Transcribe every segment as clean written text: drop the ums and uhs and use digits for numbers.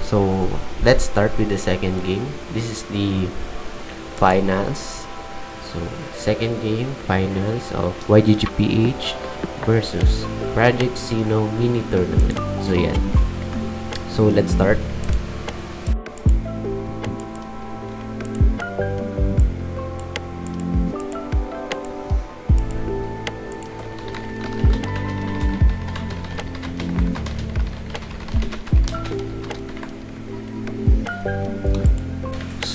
So let's start with the second game. This is the finals. So second game, finals of YGGPH versus Project Sino mini tournament. So yeah. So let's start.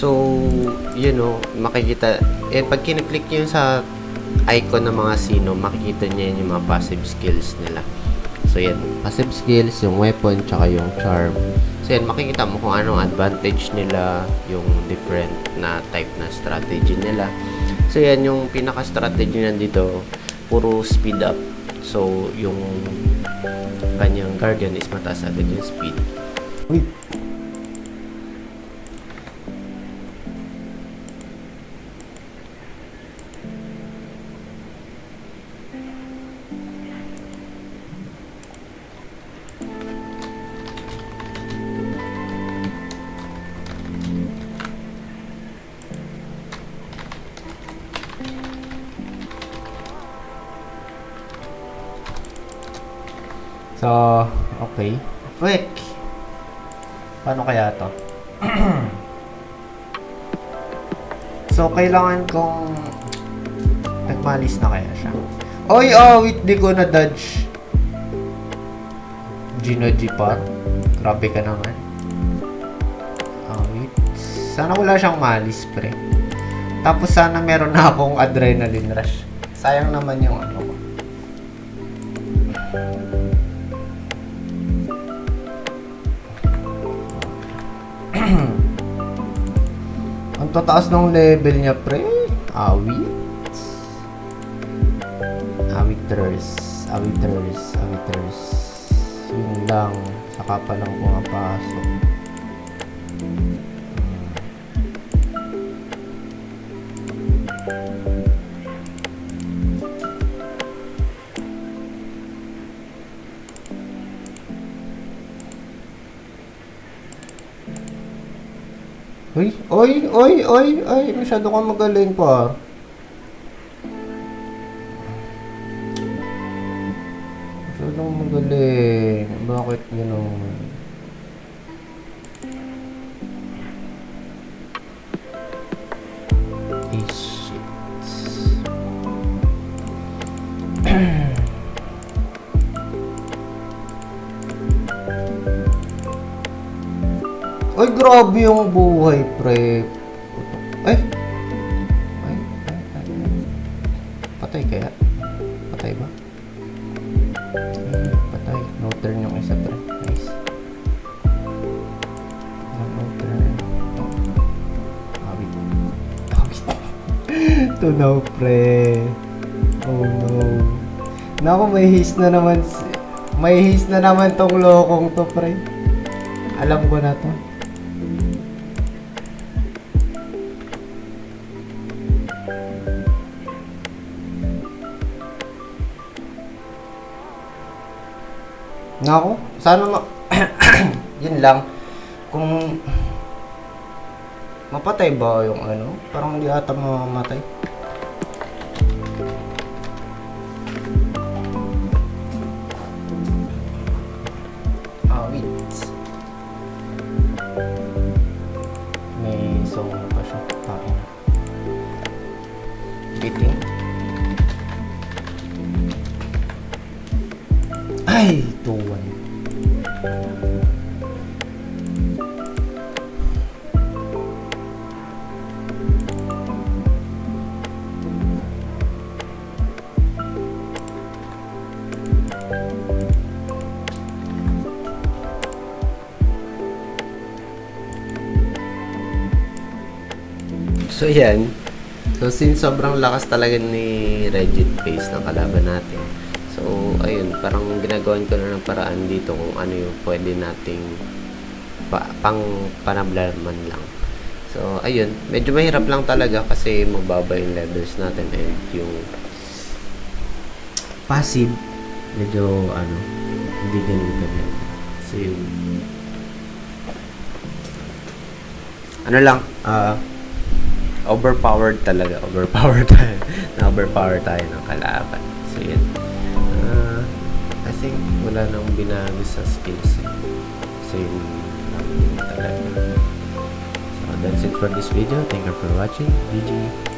So, makikita, pag kinaklik nyo sa icon ng mga Sino, makikita nyo yung mga passive skills nila. So, yan, passive skills, yung weapon, tsaka yung charm. So, yan, makikita mo kung anong advantage nila, yung different na type na strategy nila. So, yan, yung pinaka-strategy nandito, puro speed up. So, yung kanyang guardian is mataas agad yung speed. Wait. So, okay. Frick! Paano kaya to? So, kailangan kong nagmalis na kaya siya. Oy, wait, di ko na-dodge. Gino-G pa. Grabe ka naman. Wait. Sana wala siyang malis, pre. Tapos sana meron na akong adrenaline rush. Sayang naman yung ano ko. Ang tataas ng level niya, pre. Awiters. Yun lang. Saka pa lang pumapasok. Oy, masyado kang magaling pa. Masyadong magaling. Bakit gano'n? Shit. Ay, grabe yung buhay, pre. Ay. Patay kaya? Patay ba? Patay. No turn yung isa, pre. Nice. No turn. Awit. Tunaw, pre. Oh, no. Naku, may haste na naman. May haste na naman tong lokong to, pre. Alam ko na to. Nako, sana yun lang. Kung mapatay ba yung ano? Parang hindi ata mamamatay. Wait. May song pa siya. Pakin na. Beating. Ay, 2-1. So yan. So since sobrang lakas talaga ni Regit Face ng kalaban natin. So ayun, parang ginagawan ko na ng paraan dito kung ano yung pwede nating pang panablaman lang. So ayun, medyo mahirap lang talaga kasi mababa yung levels natin and yung passive medyo hindi ganun kaganda. So yun. ano lang, overpowered talaga. Overpowered tayo. Na-overpower tayo ng kalaban. So, yun. I think wala nang binago sa skills. Same lang din talaga. So, that's it for this video. Thank you for watching. GG.